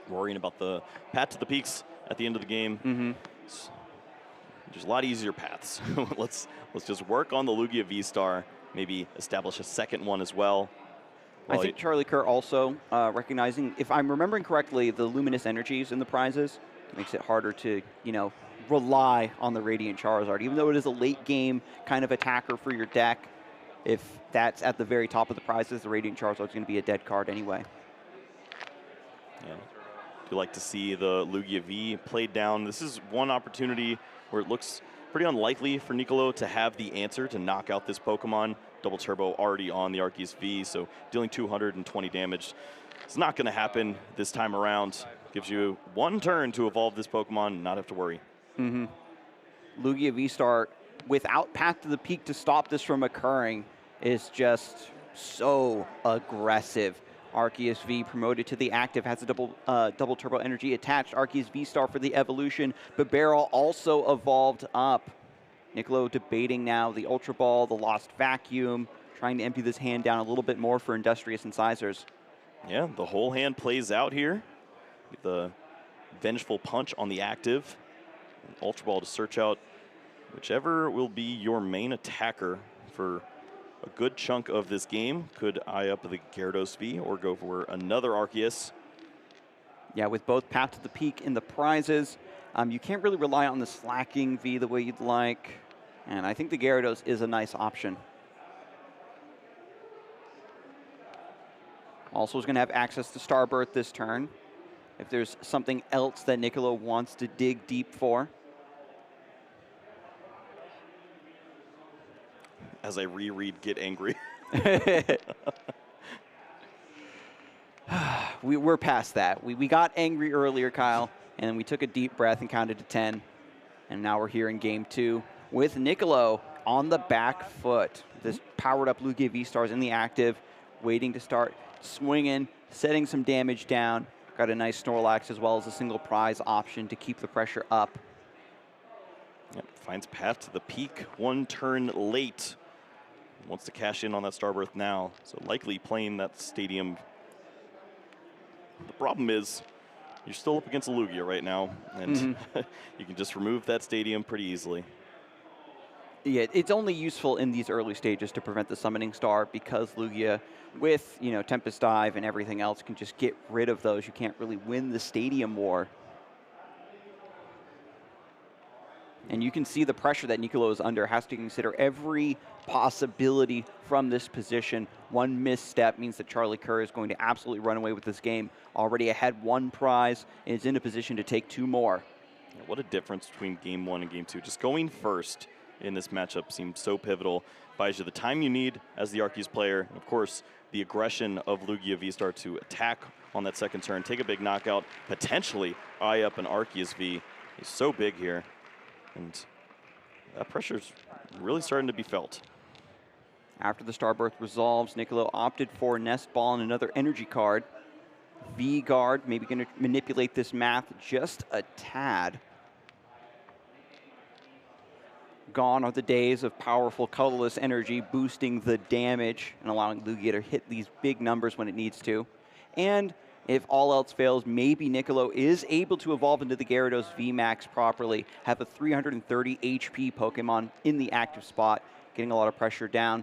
Worrying about the path to the peaks at the end of the game. There's a lot easier paths. let's just work on the Lugia V-Star. Maybe establish a second one as well. I think Charlie Kerr also recognizing, if I'm remembering correctly, the Luminous Energies in the prizes makes it harder to, you know, rely on the Radiant Charizard. Even though it is a late game kind of attacker for your deck, if that's at the very top of the prizes, the Radiant Charizard is going to be a dead card anyway. Yeah. Do you like to see the Lugia V played down? This is one opportunity where it looks pretty unlikely for Nicolo to have the answer to knock out this Pokemon. Double Turbo already on the Arceus V, so dealing 220 damage. It's not going to happen this time around. Gives you one turn to evolve this Pokemon and not have to worry. Lugia V-Star, without Path to the Peak to stop this from occurring, is just so aggressive. Arceus V promoted to the active, has a double turbo energy attached. Arceus V-Star for the evolution, but Barrel also evolved up. Nicolo debating now the Ultra Ball, the Lost Vacuum, trying to empty this hand down a little bit more for Industrious Incisors. Yeah, the whole hand plays out here. The Vengeful Punch on the active. Ultra Ball to search out whichever will be your main attacker for a good chunk of this game. Could eye up the Gyarados V or go for another Arceus. Yeah, with both Path to the Peak in the prizes, you can't really rely on the slacking V the way you'd like. And I think the Gyarados is a nice option. Also is going to have access to Starbirth this turn, if there's something else that Nicolo wants to dig deep for. As I reread Get Angry. We're past that. We got angry earlier, Kyle, and then we took a deep breath and counted to 10. And now we're here in game 2 with Nicolo on the back foot. This powered up Lugia V-Stars in the active, waiting to start swinging, setting some damage down. Got a nice Snorlax as well as a single prize option to keep the pressure up. Yep, finds Path to the Peak 1 turn late. Wants to cash in on that Starbirth now, so likely playing that Stadium. The problem is you're still up against a Lugia right now, and you can just remove that Stadium pretty easily. Yeah, it's only useful in these early stages to prevent the Summoning Star because Lugia, with Tempest Dive and everything else, can just get rid of those. You can't really win the Stadium War. And you can see the pressure that Nicolo is under, has to consider every possibility from this position. One misstep means that Charlie Kerr is going to absolutely run away with this game. Already ahead 1 prize and is in a position to take 2 more. Yeah, what a difference between game 1 and game 2. Just going first in this matchup seems so pivotal. Buys you the time you need as the Arceus player. And of course, the aggression of Lugia V-Star to attack on that second turn, take a big knockout, potentially eye up an Arceus V. He's so big here. And that pressure's really starting to be felt. After the Starbirth resolves, Nicolo opted for Nest Ball and another energy card. V-Guard, maybe going to manipulate this math just a tad. Gone are the days of powerful colorless energy boosting the damage and allowing Lugia to hit these big numbers when it needs to. And if all else fails, maybe Nicolo is able to evolve into the Gyarados VMAX properly, have a 330 HP Pokemon in the active spot, getting a lot of pressure down.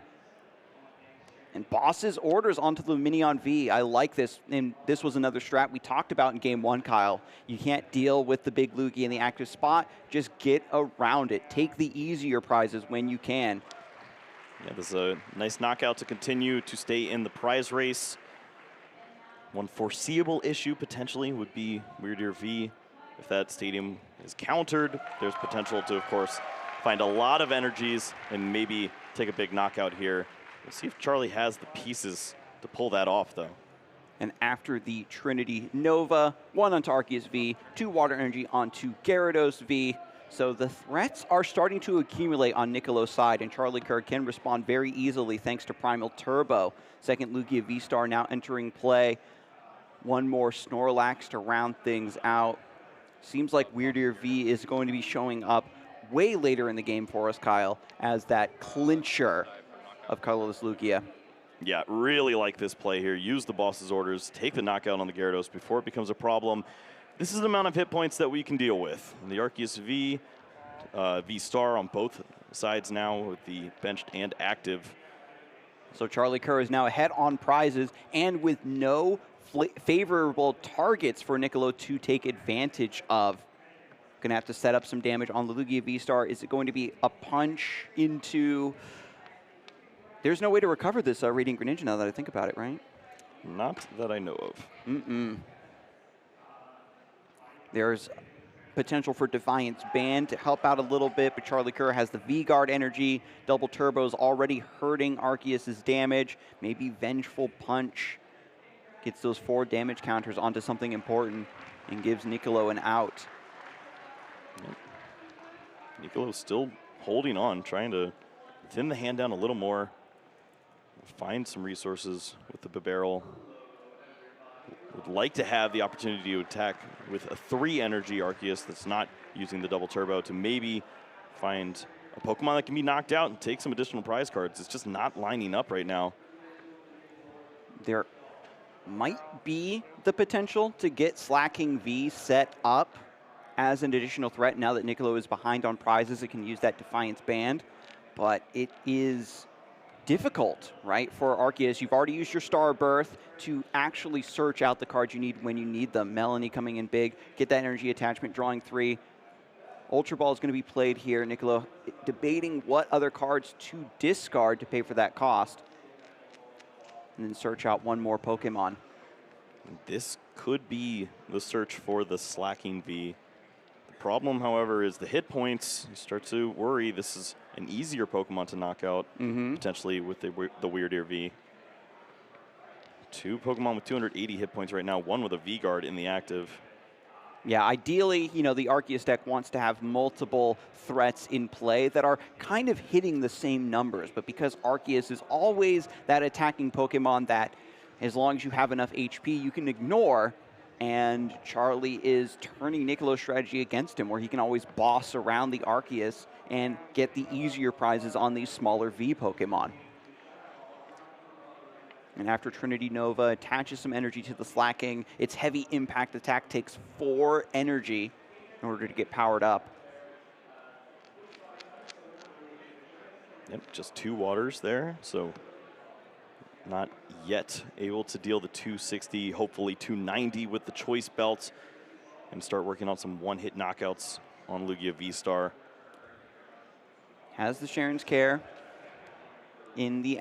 And Boss's orders onto the Minion V. I like this, and this was another strat we talked about in game 1, Kyle. You can't deal with the big Lugia in the active spot. Just get around it. Take the easier prizes when you can. Yeah, this is a nice knockout to continue to stay in the prize race. One foreseeable issue potentially would be Weird V. If that Stadium is countered, there's potential to, of course, find a lot of energies and maybe take a big knockout here. We'll see if Charlie has the pieces to pull that off, though. And after the Trinity Nova, 1 onto Arceus V, 2 Water Energy onto Gyarados V. So the threats are starting to accumulate on Nicolo's side, and Charlie Kerr can respond very easily thanks to Primal Turbo. Second Lugia V-Star now entering play. 1 more Snorlax to round things out. Seems like Weird V is going to be showing up way later in the game for us, Kyle, as that clincher of colorless Lugia. Yeah, really like this play here. Use the boss's orders, take the knockout on the Gyarados before it becomes a problem. This is the amount of hit points that we can deal with. And the Arceus V, V-Star on both sides now with the benched and active. So Charlie Kerr is now ahead on prizes and with no favorable targets for Nicolo to take advantage of. Gonna have to set up some damage on the Lugia V-Star. Is it going to be a punch into... There's no way to recover this Radiant Greninja now that I think about it, right? Not that I know of. There's potential for Defiance Band to help out a little bit, but Charlie Kerr has the V-Guard energy. Double Turbo's already hurting Arceus' damage. Maybe Vengeful Punch gets those 4 damage counters onto something important and gives Nicolo an out. Yep. Nicolo's still holding on, trying to thin the hand down a little more. Find some resources with the Bibarel. Would like to have the opportunity to attack with a 3 energy Arceus that's not using the double turbo to maybe find a Pokemon that can be knocked out and take some additional prize cards. It's just not lining up right now. There might be the potential to get Slacking V set up as an additional threat now that Niccolo is behind on prizes. It can use that Defiance Band, but it is difficult, right, for Arceus. You've already used your Star Birth to actually search out the cards you need when you need them. Melanie coming in big, get that energy attachment, drawing 3. Ultra Ball is going to be played here. Niccolo debating what other cards to discard to pay for that cost. And then search out one more Pokemon. This could be the search for the Slacking V. The problem, however, is the hit points. You start to worry this is an easier Pokemon to knock out, potentially with the Weird Ear V. 2 Pokemon with 280 hit points right now, 1 with a V-Guard in the active. Yeah, ideally, you know, the Arceus deck wants to have multiple threats in play that are kind of hitting the same numbers. But because Arceus is always that attacking Pokemon that, as long as you have enough HP, you can ignore, and Charlie is turning Niccolo's strategy against him, where he can always boss around the Arceus and get the easier prizes on these smaller V Pokemon. And after Trinity Nova attaches some energy to the Slacking, its heavy impact attack takes 4 energy in order to get powered up. Yep, just 2 waters there, so not yet able to deal the 260, hopefully 290 with the Choice Belt, and start working on some one-hit knockouts on Lugia V-Star. Has the Sharon's Care in the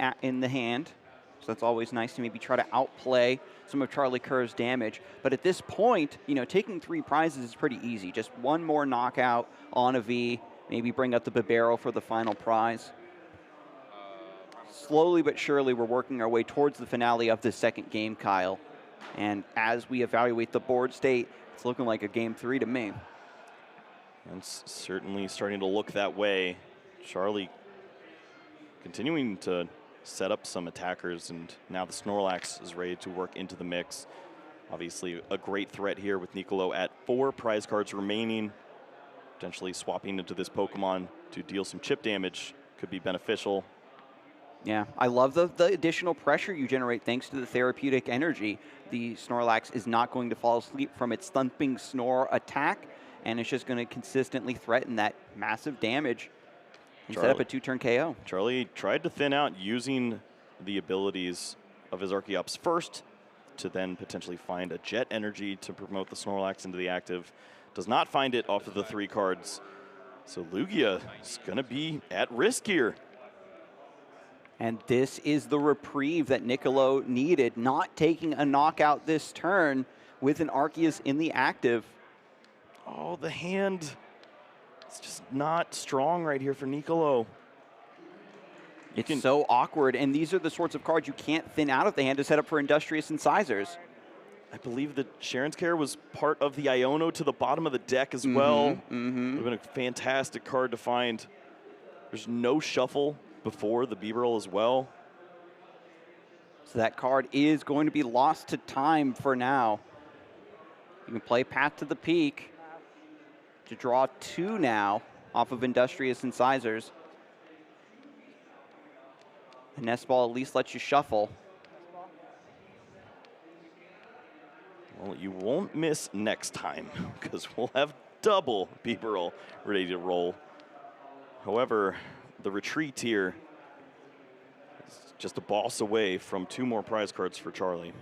hand. So that's always nice to maybe try to outplay some of Charlie Kerr's damage. But at this point, you know, taking 3 prizes is pretty easy. Just one more knockout on a V, maybe bring up the Bibarel for the final prize. Slowly but surely, we're working our way towards the finale of this second game, Kyle. And as we evaluate the board state, it's looking like a game 3 to me. And it's certainly starting to look that way. Charlie continuing to set up some attackers, and now the Snorlax is ready to work into the mix. Obviously a great threat here with Niccolo at 4 prize cards remaining. Potentially swapping into this Pokemon to deal some chip damage could be beneficial. Yeah, I love the additional pressure you generate thanks to the therapeutic energy. The Snorlax is not going to fall asleep from its thumping snore attack, and it's just going to consistently threaten that massive damage and set up a 2-turn KO. Charlie tried to thin out using the abilities of his Archeops first to then potentially find a Jet Energy to promote the Snorlax into the active. Does not find it off of the 3 cards. So Lugia is going to be at risk here. And this is the reprieve that Niccolo needed, not taking a knockout this turn with an Arceus in the active. Oh, the hand. It's just not strong right here for Niccolo. It's so awkward, and these are the sorts of cards you can't thin out of the hand to set up for Industrious Incisors. I believe that Sharon's Care was part of the Iono to the bottom of the deck as well. Would have been a fantastic card to find. There's no shuffle before the Bibarel as well. So that card is going to be lost to time for now. You can play Path to the Peak to draw 2 now off of Industrious Incisors. The Nest Ball at least lets you shuffle. Well, you won't miss next time because we'll have double Bibarel ready to roll. However, the retreat here is just a boss away from 2 more prize cards for Charlie.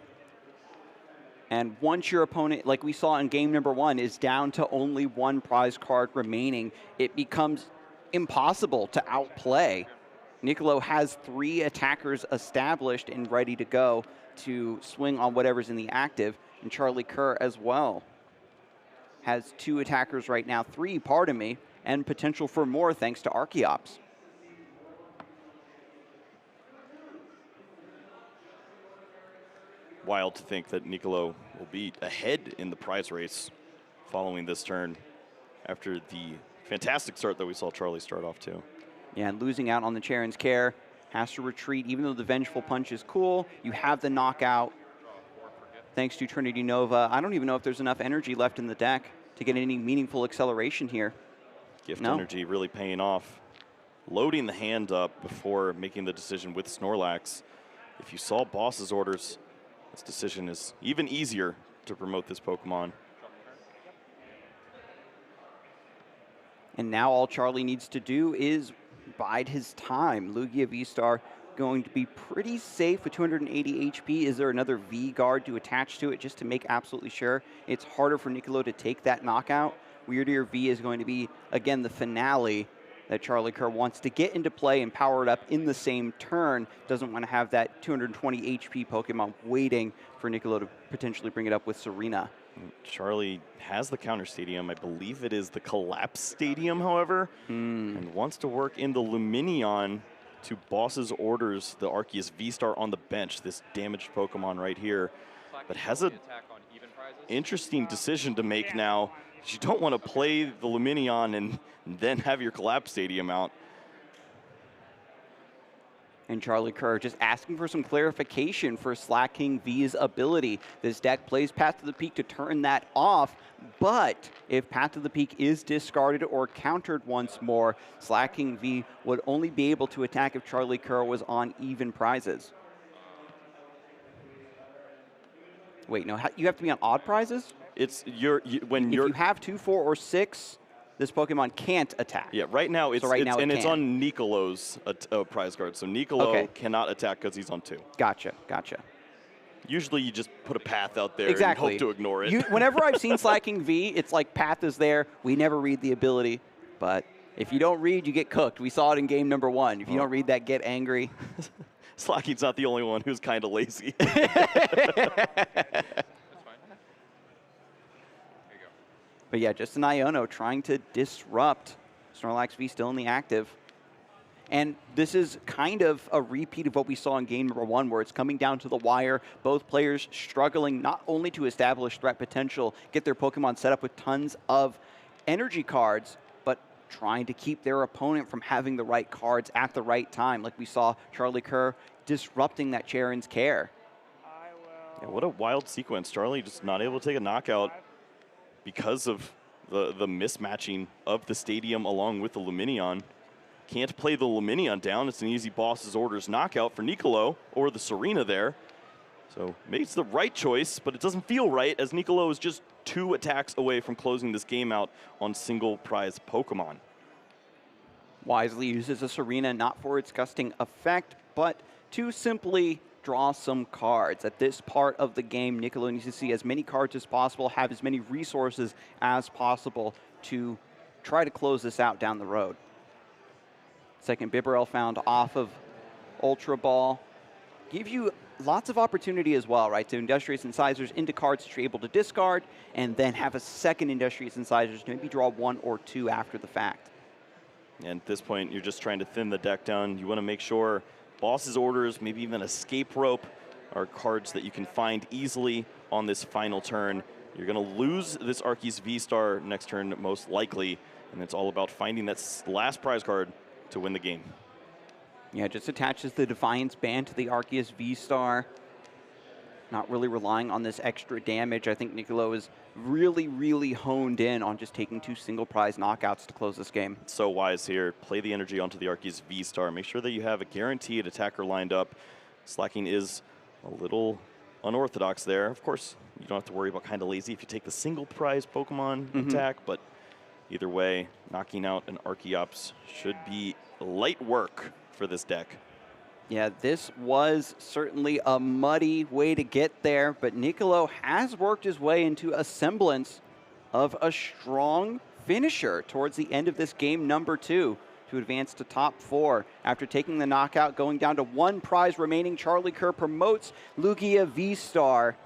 And once your opponent, like we saw in game number 1, is down to only 1 prize card remaining, it becomes impossible to outplay. Niccolo has 3 attackers established and ready to go to swing on whatever's in the active, and Charlie Kerr as well has 2 attackers right now, 3, pardon me, and potential for more thanks to Archeops. Wild to think that Niccolo will be ahead in the prize race following this turn after the fantastic start that we saw Charlie start off to. Yeah, and losing out on the Charon's Care, has to retreat. Even though the Vengeful Punch is cool, you have the knockout thanks to Trinity Nova. I don't even know if there's enough energy left in the deck to get any meaningful acceleration here. Gift energy really paying off. loading the hand up before making the decision with Snorlax. If you saw Boss's orders, this decision is even easier to promote this Pokemon. And now all Charlie needs to do is bide his time. Lugia V-Star going to be pretty safe with 280 HP. Is there another V-Guard to attach to it just to make absolutely sure? It's harder for Niccolo to take that knockout. Weird Ear V is going to be, again, the finale that Charlie Kerr wants to get into play and power it up in the same turn. Doesn't want to have that 220 HP Pokemon waiting for Niccolo to potentially bring it up with Serena. Charlie has the counter stadium. I believe it is the Collapse Stadium, however, and wants to work in the Lumineon to Boss's orders, the Arceus V-Star on the bench, this damaged Pokemon right here. But has an interesting decision to make now. You don't want to play the Lumineon and then have your Collapse Stadium out. And Charlie Kerr just asking for some clarification for Slaking V's ability. This deck plays Path to the Peak to turn that off, but if Path to the Peak is discarded or countered once more, Slaking V would only be able to attack if Charlie Kerr was on even prizes. Wait, no, you have to be on odd prizes? It's if If you have 2, 4, or 6, this Pokemon can't attack. Yeah, right now it's, it's on Nicolo's prize card. So Nicolo cannot attack because he's on 2. Gotcha, gotcha. Usually you just put a path out there and hope to ignore it. Whenever I've seen Slaking V, it's like path is there. We never read the ability. But if you don't read, you get cooked. We saw it in game number 1. If you don't read that, get angry. Slaking's not the only one who's kind of lazy. But yeah, just an Iono trying to disrupt. Snorlax V still in the active. And this is kind of a repeat of what we saw in game number 1, where it's coming down to the wire. Both players struggling not only to establish threat potential, get their Pokemon set up with tons of energy cards, but trying to keep their opponent from having the right cards at the right time. Like we saw Charlie Kerr disrupting that Charon's Care. Yeah, what a wild sequence. Charlie just not able to take a knockout because of the mismatching of the stadium along with the Lumineon. Can't play the Lumineon down. It's an easy Boss's orders knockout for Nicolo or the Serena there. So makes the right choice, but it doesn't feel right as Nicolo is just 2 attacks away from closing this game out on single prize Pokemon. Wisely uses a Serena not for its gusting effect, but to simply draw some cards. At this part of the game, Nicolo needs to see as many cards as possible, have as many resources as possible to try to close this out down the road. Second Bibarel found off of Ultra Ball. Give you lots of opportunity as well, right? To Industrious Incisors into cards that you're able to discard, and then have a second Industrious Incisors to maybe draw 1 or 2 after the fact. And at this point, you're just trying to thin the deck down. You want to make sure Boss's orders, maybe even Escape Rope, are cards that you can find easily on this final turn. You're going to lose this Arceus V-Star next turn, most likely, and it's all about finding that last prize card to win the game. Yeah, it just attaches the Defiance Band to the Arceus V-Star. Not really relying on this extra damage. I think Nicolo is really, really honed in on just taking 2 single prize knockouts to close this game. So wise here. Play the energy onto the Arceus V-Star. Make sure that you have a guaranteed attacker lined up. Slaking is a little unorthodox there. Of course, you don't have to worry about kind of lazy if you take the single prize Pokemon attack, but either way, knocking out an Archeops should be light work for this deck. Yeah, this was certainly a muddy way to get there, but Nicolo has worked his way into a semblance of a strong finisher towards the end of this game number 2 to advance to top 4. After taking the knockout, going down to 1 prize remaining, Charlie Kerr promotes Lugia V-Star,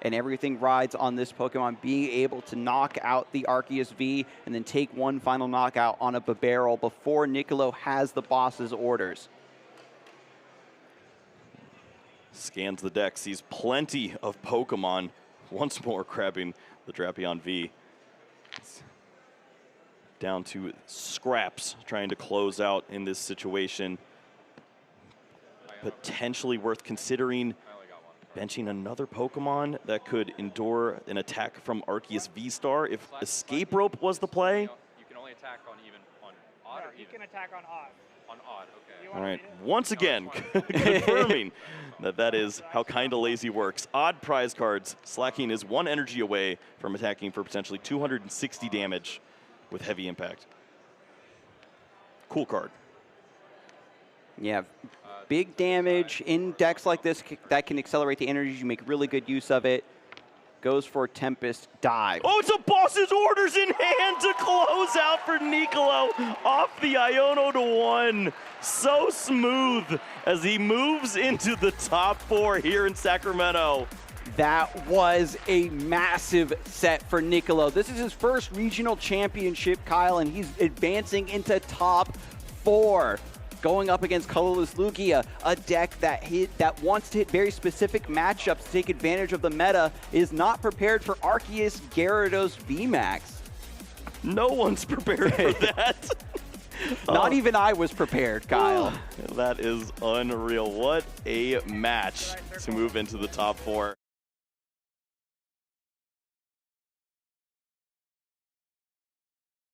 and everything rides on this Pokemon being able to knock out the Arceus V and then take 1 final knockout on a Bibarel before Nicolo has the Boss's orders. Scans the deck, sees plenty of Pokemon. Once more grabbing the Drapion V. It's down to scraps, trying to close out in this situation. Potentially worth considering benching another Pokemon that could endure an attack from Arceus V-Star if Escape Rope was the play. You can only attack on Odd No, or he even? can attack on odd. On odd, okay. You All wanna right, read it? once again, confirming that is how Kinda Lazy works. Odd prize cards. Slaking is 1 energy away from attacking for potentially 260 damage with heavy impact. Cool card. Yeah, big damage in decks like this that can accelerate the energies. You make really good use of it. Goes for Tempest Dive. Oh, it's a boss's orders in hand to close out for Nicolo off the Iono to 1. So smooth as he moves into the top 4 here in Sacramento. That was a massive set for Nicolo. This is his first regional championship, Kyle, and he's advancing into top 4. Going up against Colorless Lugia, a deck that wants to hit very specific matchups to take advantage of the meta, is not prepared for Arceus Gyarados VMAX. No one's prepared for that. Not even I was prepared, Kyle. That is unreal. What a match to move into the top 4.